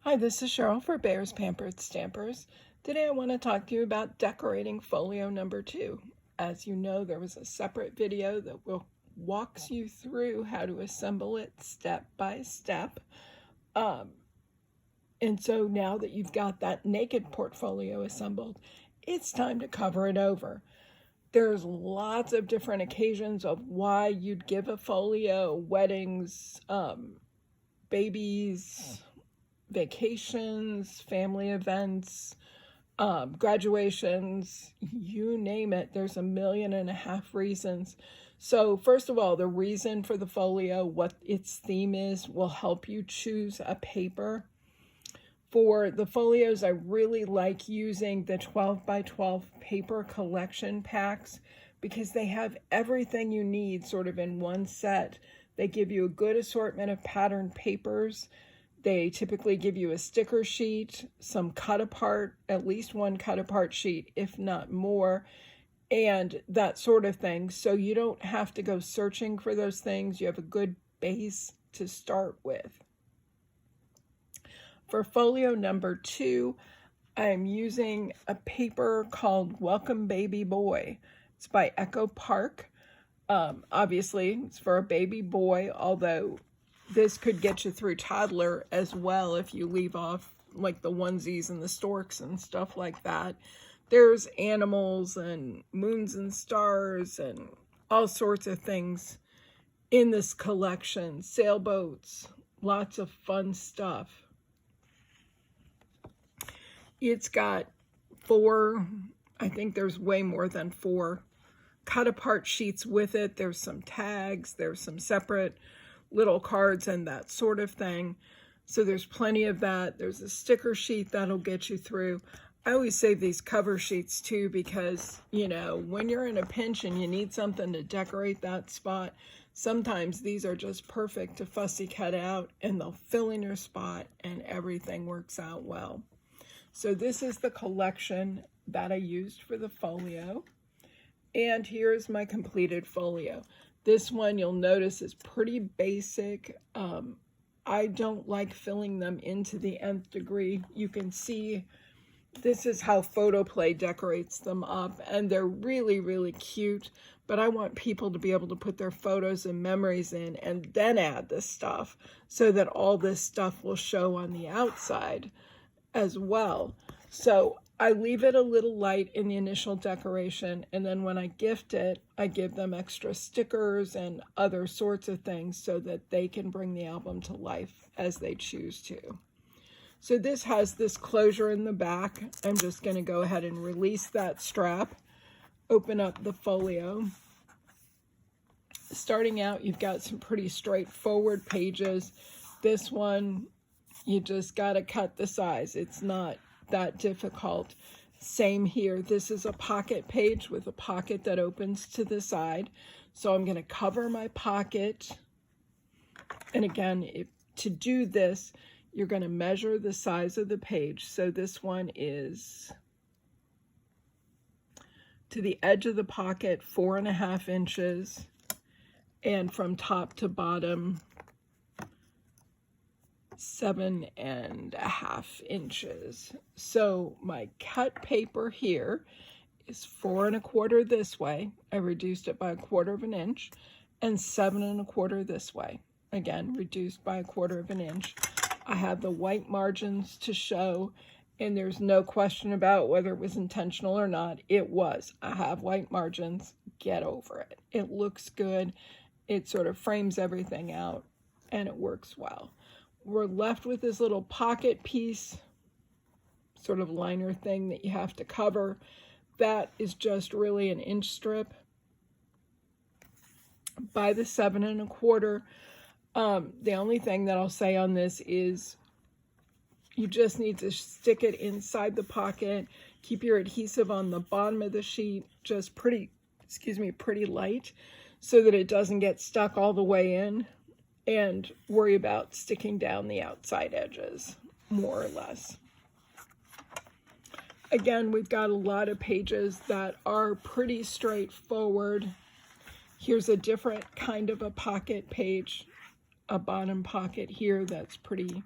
Hi, this is Cheryl for Bears Pampered Stampers. Today I want to talk to you about decorating folio number 2. As you know, there was a separate video that walks you through how to assemble it step by step. And so now that you've got that naked portfolio assembled, it's time to cover it over. There's lots of different occasions of why you'd give a folio: weddings, babies, vacations, family events, graduations, you name it. There's 1.5 million reasons. So first of all, the reason for the folio, what its theme is, will help you choose a paper. For the folios, I really like using the 12 by 12 paper collection packs because they have everything you need sort of in one set. They give you a good assortment of patterned papers. They typically give you a sticker sheet, some cut apart, at least one cut apart sheet, if not more, and that sort of thing. So you don't have to go searching for those things. You have a good base to start with. For folio number 2, I'm using a paper called Welcome Baby Boy. It's by Echo Park. Obviously, it's for a baby boy, although this could get you through toddler as well if you leave off like the onesies and the storks and stuff like that. There's animals and moons and stars and all sorts of things in this collection. Sailboats, lots of fun stuff. It's got 4, I think there's way more than 4 cut apart sheets with it. There's some tags, there's some separate little cards and that sort of thing. So there's plenty of that. There's a sticker sheet that'll get you through. I always save these cover sheets too because, you know, when you're in a pinch and you need something to decorate that spot, sometimes these are just perfect to fussy cut out and they'll fill in your spot and everything works out well. So this is the collection that I used for the folio. And here's my completed folio. This one you'll notice is pretty basic. I don't like filling them into the nth degree. You can see this is how Photoplay decorates them up, and they're really, really cute, but I want people to be able to put their photos and memories in and then add this stuff so that all this stuff will show on the outside as well. So I leave it a little light in the initial decoration, and then when I gift it, I give them extra stickers and other sorts of things so that they can bring the album to life as they choose to. So this has this closure in the back. I'm just going to go ahead and release that strap, open up the folio. Starting out, you've got some pretty straightforward pages. This one, you just got to cut the size. It's not that difficult. Same here. This is a pocket page with a pocket that opens to the side. So I'm going to cover my pocket. And again, to do this, you're going to measure the size of the page. So this one is to the edge of the pocket, 4.5 inches. And from top to bottom, 7.5 inches. So my cut paper here is 4.25 this way. I reduced it by 1/4 inch, and 7.25 this way. Again, reduced by 1/4 inch. I have the white margins to show, and there's no question about whether it was intentional or not. It was. I have white margins. Get over it. It looks good. It sort of frames everything out, and it works well. We're left with this little pocket piece, sort of liner thing that you have to cover. That is just really an inch strip by the 7.25. The only thing that I'll say on this is you just need to stick it inside the pocket. Keep your adhesive on the bottom of the sheet just pretty light so that it doesn't get stuck all the way in, and worry about sticking down the outside edges, more or less. Again, we've got a lot of pages that are pretty straightforward. Here's a different kind of a pocket page, a bottom pocket here that's pretty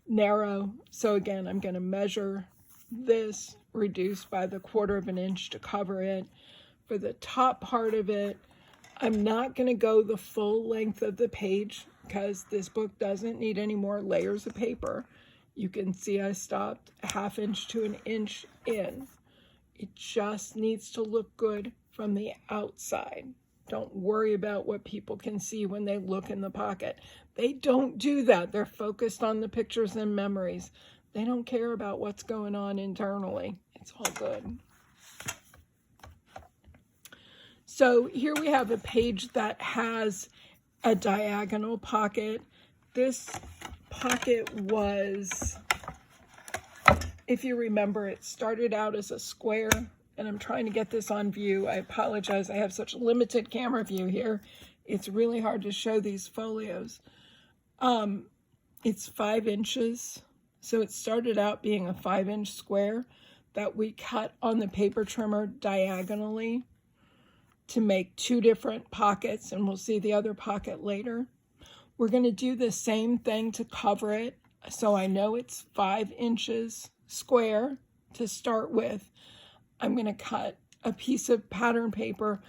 narrow. So again, I'm going to measure this, reduce by the 1/4 of an inch to cover it. For the top part of it, I'm not going to go the full length of the page because this book doesn't need any more layers of paper. You can see I stopped 1/2 inch to 1 inch in. It just needs to look good from the outside. Don't worry about what people can see when they look in the pocket. They don't do that. They're focused on the pictures and memories. They don't care about what's going on internally. It's all good. So here we have a page that has a diagonal pocket. This pocket was, if you remember, it started out as a square, and I'm trying to get this on view. I apologize. I have such limited camera view here. It's really hard to show these folios. It's 5 inches. So it started out being a 5-inch square that we cut on the paper trimmer diagonally to make 2 different pockets, and we'll see the other pocket later. We're going to do the same thing to cover it. So I know it's 5 inches square to start with. I'm going to cut a piece of pattern paper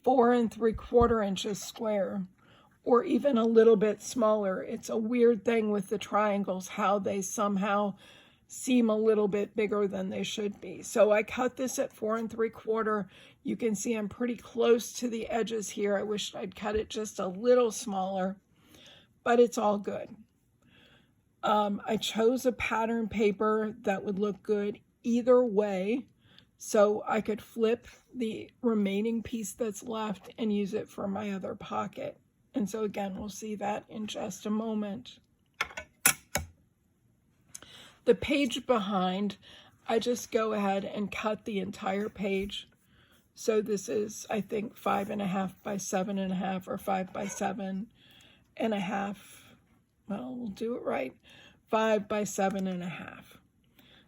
4 3/4 inches square, or even a little bit smaller. It's a weird thing with the triangles, how they somehow seem a little bit bigger than they should be. So I cut this at 4 3/4. You can see I'm pretty close to the edges here. I wish I'd cut it just a little smaller, but it's all good. I chose a pattern paper that would look good either way, so I could flip the remaining piece that's left and use it for my other pocket. And so again, we'll see that in just a moment. The page behind, I just go ahead and cut the entire page. So this is, I think, 5.5 by 7.5, or 5 by 7.5. Well, we'll do it right. 5 by 7.5.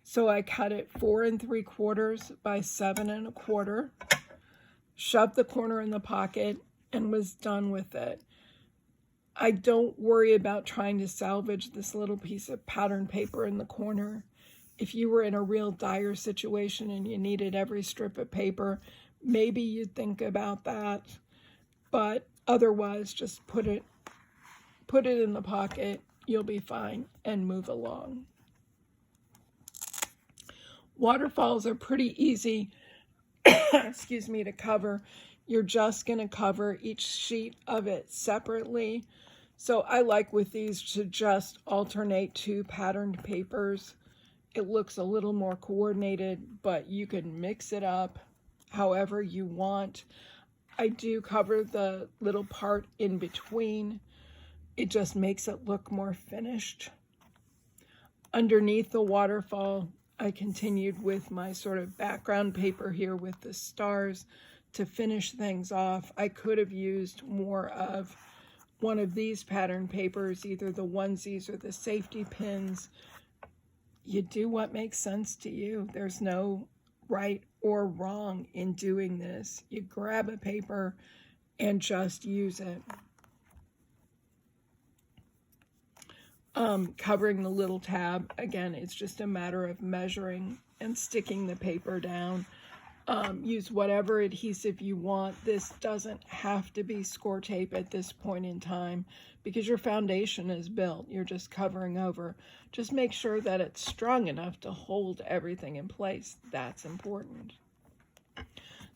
So I cut it 4 3/4 by 7 1/4, shoved the corner in the pocket, and was done with it. I don't worry about trying to salvage this little piece of pattern paper in the corner. If you were in a real dire situation and you needed every strip of paper, maybe you'd think about that. But otherwise, just put it in the pocket. You'll be fine and move along. Waterfalls are pretty easy, excuse me, to cover. You're just going to cover each sheet of it separately. So I like with these to just alternate 2 patterned papers. It looks a little more coordinated, but you can mix it up however you want. I do cover the little part in between. It just makes it look more finished. Underneath the waterfall, I continued with my sort of background paper here with the stars to finish things off. I could have used more of one of these pattern papers, either the onesies or the safety pins. You do what makes sense to you. There's no right or wrong in doing this. You grab a paper and just use it. Covering the little tab, again, it's just a matter of measuring and sticking the paper down. Use whatever adhesive you want. This doesn't have to be score tape at this point in time because your foundation is built. You're just covering over. Just make sure that it's strong enough to hold everything in place. That's important.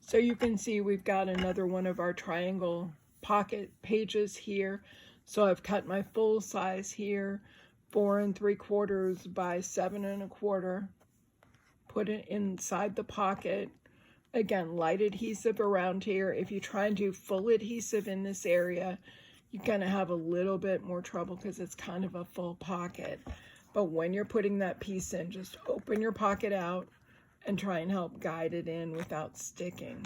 So you can see we've got another one of our triangle pocket pages here. So I've cut my full size here, 4 3/4 by 7 1/4. Put it inside the pocket. Again, light adhesive around here. If you try and do full adhesive in this area, you're going to have a little bit more trouble because it's kind of a full pocket. But when you're putting that piece in, just open your pocket out and try and help guide it in without sticking.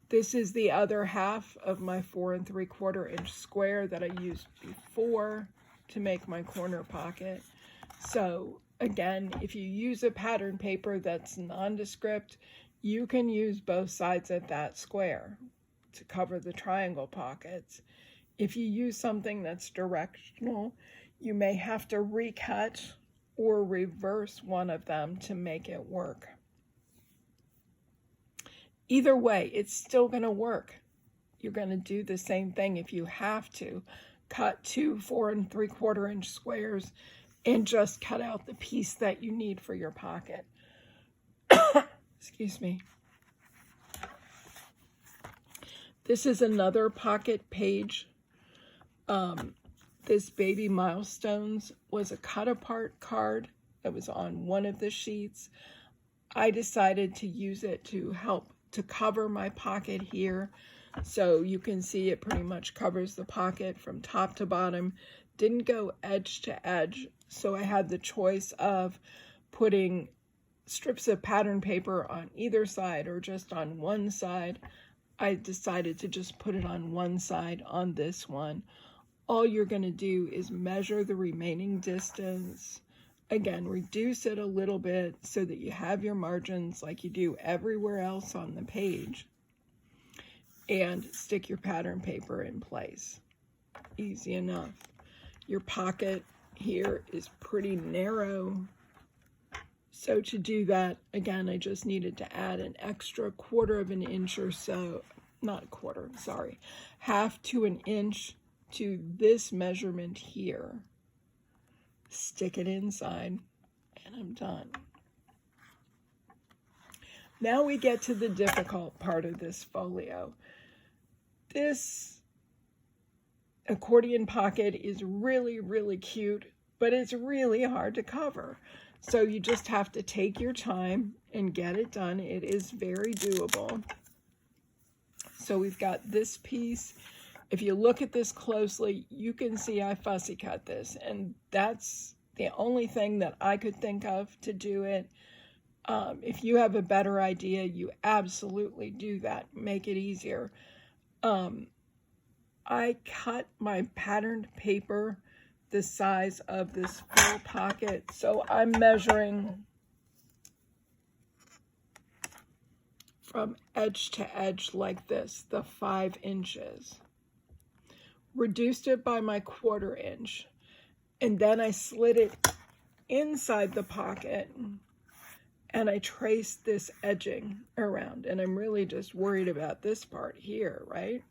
This is the other half of my 4 3/4 inch square that I used before to make my corner pocket. So again, if you use a pattern paper that's nondescript, you can use both sides of that square to cover the triangle pockets. If you use something that's directional, You may have to recut or reverse one of them to make it work. Either way, it's still going to work. You're going to do the same thing if you have to. Cut 2 4 3/4 inch squares and just cut out the piece that you need for your pocket. Excuse me. This is another pocket page. This Baby Milestones was a cut apart card that was on one of the sheets. I decided to use it to help to cover my pocket here. So you can see it pretty much covers the pocket from top to bottom. Didn't go edge to edge. So I had the choice of putting strips of pattern paper on either side or just on one side. I decided to just put it on one side on this one. All you're going to do is measure the remaining distance. Again, reduce it a little bit so that you have your margins like you do everywhere else on the page. And stick your pattern paper in place. Easy enough. Your pocket here is pretty narrow. So to do that, again, I just needed to add an extra 1/4 inch or so, not 1/4, sorry, 1/2 to 1 inch to this measurement here. Stick it inside, and I'm done. Now we get to the difficult part of this folio. This accordion pocket is really, really cute, but it's really hard to cover. So you just have to take your time and get it done. It is very doable. So we've got this piece. If you look at this closely, you can see I fussy cut this, and that's the only thing that I could think of to do it. If you have a better idea, you absolutely do that. Make it easier. I cut my patterned paper the size of this full pocket, so I'm measuring from edge to edge like this, the 5 inches. Reduced it by my 1/4 inch, and then I slid it inside the pocket, and I traced this edging around, and I'm really just worried about this part here, right?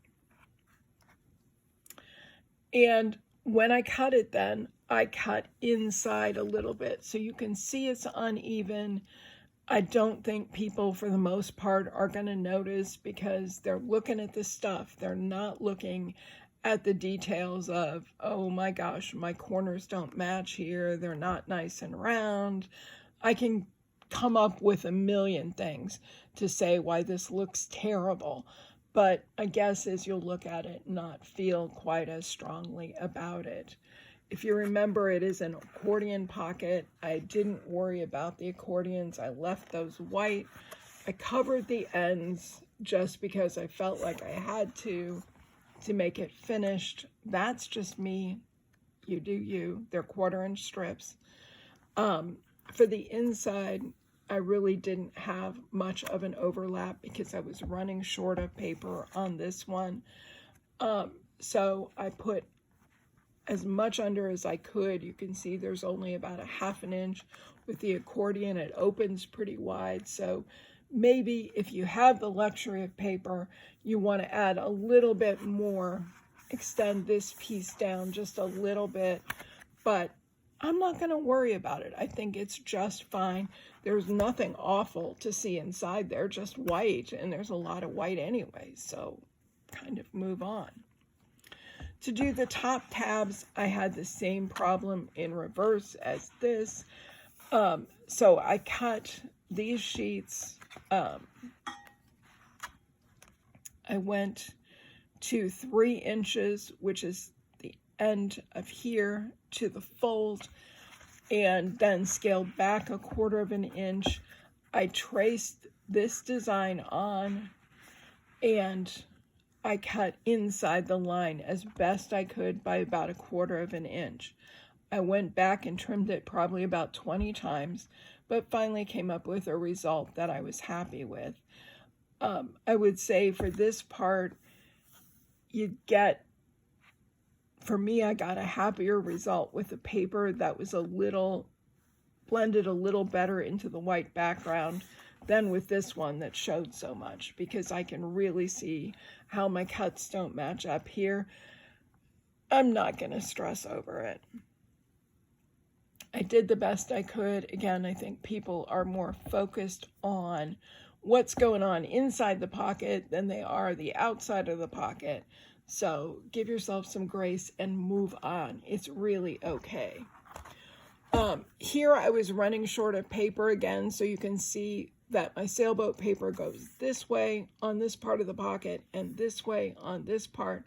And when I cut it then, I cut inside a little bit, so you can see it's uneven. I don't think people, for the most part, are going to notice because they're looking at the stuff. They're not looking at the details of, oh my gosh, my corners don't match here. They're not nice and round. I can come up with a million things to say why this looks terrible. But I guess as you'll look at it, not feel quite as strongly about it. If you remember, it is an accordion pocket. I didn't worry about the accordions. I left those white. I covered the ends just because I felt like I had to make it finished. That's just me. You do you. They're 1/4 inch strips. For the inside, I really didn't have much of an overlap because I was running short of paper on this one. So I put as much under as I could. You can see there's only about a 1/2 inch. With the accordion, it opens pretty wide. So maybe if you have the luxury of paper, you want to add a little bit more, extend this piece down just a little bit, but I'm not going to worry about it. I think it's just fine. There's nothing awful to see inside there, just white, and there's a lot of white anyway, so kind of move on. To do the top tabs, I had the same problem in reverse as this. So I cut these sheets. I went to 3 inches, which is the end of here, to the fold, and then scaled back a 1/4 inch. I traced this design on, and I cut inside the line as best I could by about a 1/4 inch. I went back and trimmed it probably about 20 times, but finally came up with a result that I was happy with. I would say for this part, you get for me, I got a happier result with the paper that was blended a little better into the white background than with this one that showed so much, because I can really see how my cuts don't match up here. I'm not going to stress over it. I did the best I could. Again, I think people are more focused on what's going on inside the pocket than they are the outside of the pocket. So give yourself some grace and move on. It's really okay. Here I was running short of paper again, so you can see that my sailboat paper goes this way on this part of the pocket and this way on this part.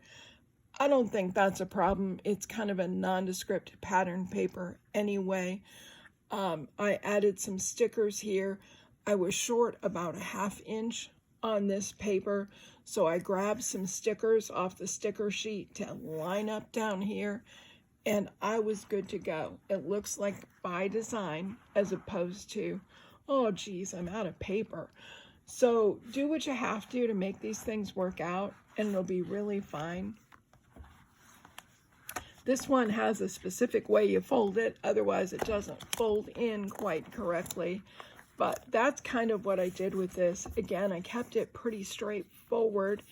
I don't think that's a problem. It's kind of a nondescript pattern paper anyway. I added some stickers here. I was short about a 1/2 inch on this paper, so I grabbed some stickers off the sticker sheet to line up down here, and I was good to go. It looks like by design as opposed to, oh geez, I'm out of paper. So do what you have to make these things work out, and it'll be really fine. This one has a specific way you fold it, otherwise it doesn't fold in quite correctly. But that's kind of what I did with this. Again, I kept it pretty straightforward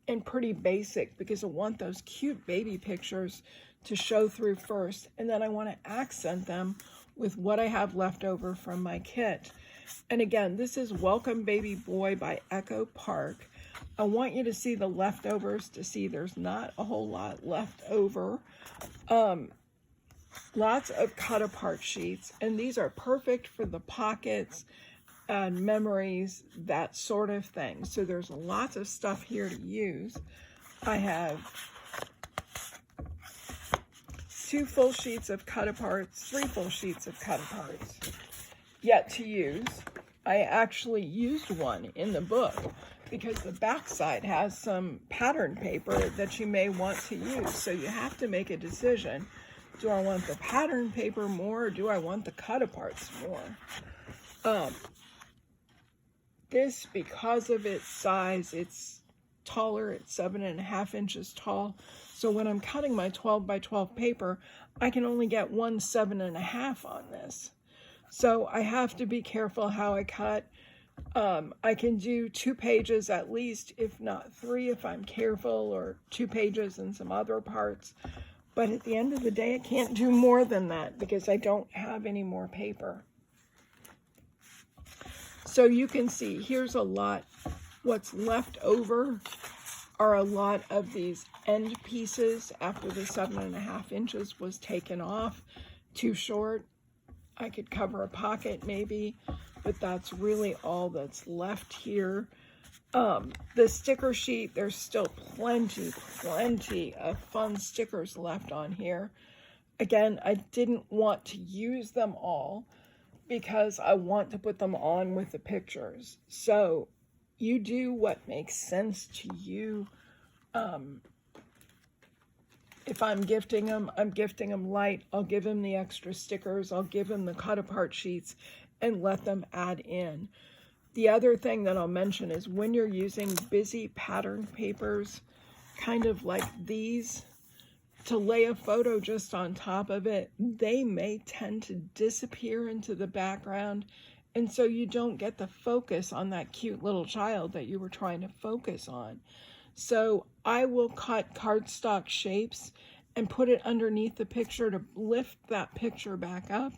and pretty basic because I want those cute baby pictures to show through first, and then I want to accent them with what I have left over from my kit. And again, this is Welcome Baby Boy by Echo Park. I want you to see the leftovers to see there's not a whole lot left over. Lots of cut apart sheets, and these are perfect for the pockets and memories, that sort of thing. So there's lots of stuff here to use. I have 2 full sheets of cut aparts, 3 full sheets of cut aparts yet to use. I actually used one in the book because the backside has some pattern paper that you may want to use. So you have to make a decision. Do I want the pattern paper more, or do I want the cut aparts more? This, because of its size, it's taller. It's 7.5 inches tall. So when I'm cutting my 12 by 12 paper, I can only get 1 7.5 on this. So I have to be careful how I cut. I can do 2 pages at least, if not 3 if I'm careful, or 2 pages and some other parts. But at the end of the day, I can't do more than that because I don't have any more paper. So you can see here's a lot. What's left over are a lot of these end pieces after the 7.5 inches was taken off. Too short. I could cover a pocket maybe, but that's really all that's left here. The sticker sheet, there's still plenty of fun stickers left on here. Again, I didn't want to use them all because I want to put them on with the pictures. So you do what makes sense to you. If I'm gifting them light. I'll give them the extra stickers. I'll give them the cut apart sheets and let them add in. The other thing that I'll mention is when you're using busy pattern papers, kind of like these, to lay a photo just on top of it, they may tend to disappear into the background, and so you don't get the focus on that cute little child that you were trying to focus on. So I will cut cardstock shapes and put it underneath the picture to lift that picture back up.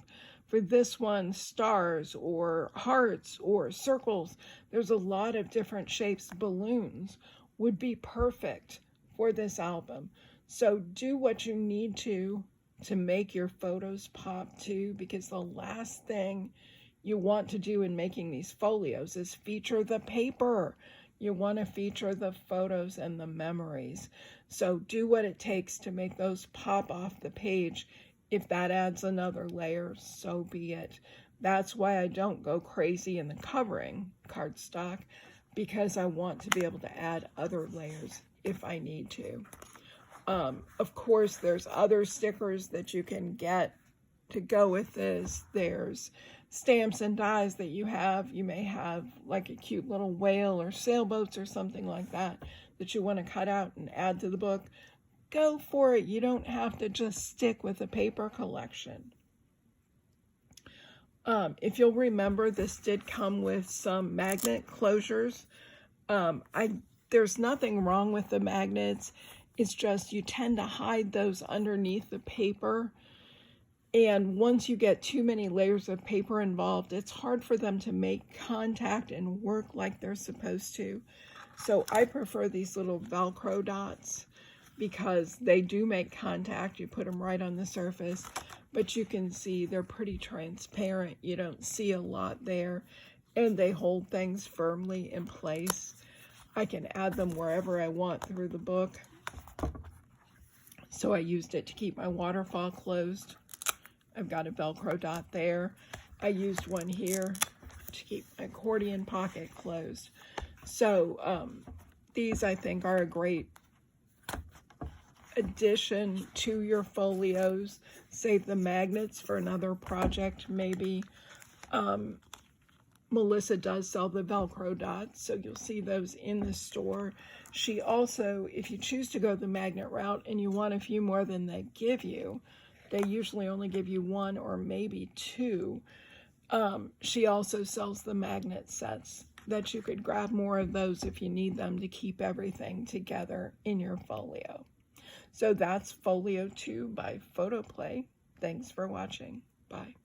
For this one, stars or hearts or circles. There's a lot of different shapes. Balloons would be perfect for this album. So do what you need to make your photos pop too, because the last thing you want to do in making these folios is feature the paper. You want to feature the photos and the memories. So do what it takes to make those pop off the page. If that adds another layer, so be it. That's why I don't go crazy in the covering cardstock, because I want to be able to add other layers if I need to. Of course, there's other stickers that you can get to go with this. There's stamps and dies that you have. You may have like a cute little whale or sailboats or something like that that you want to cut out and add to the book. go for it. You don't have to just stick with a paper collection. If you'll remember, this did come with some magnet closures. There's nothing wrong with the magnets. It's just you tend to hide those underneath the paper. And once you get too many layers of paper involved, it's hard for them to make contact and work like they're supposed to. So I prefer these little Velcro dots because they do make contact. You put them right on the surface, but you can see they're pretty transparent. You don't see a lot there, and they hold things firmly in place. I can add them wherever I want through the book. So I used it to keep my waterfall closed. I've got a Velcro dot there. I used one here to keep my accordion pocket closed. So these, I think, are a great addition to your folios. Save the magnets for another project, maybe. Melissa does sell the Velcro dots, so you'll see those in the store. She also, if you choose to go the magnet route and you want a few more than they give you, they usually only give you one or maybe two. She also sells the magnet sets that you could grab more of those if you need them to keep everything together in your folio. So that's Folio 2 by Photoplay. Thanks for watching. Bye.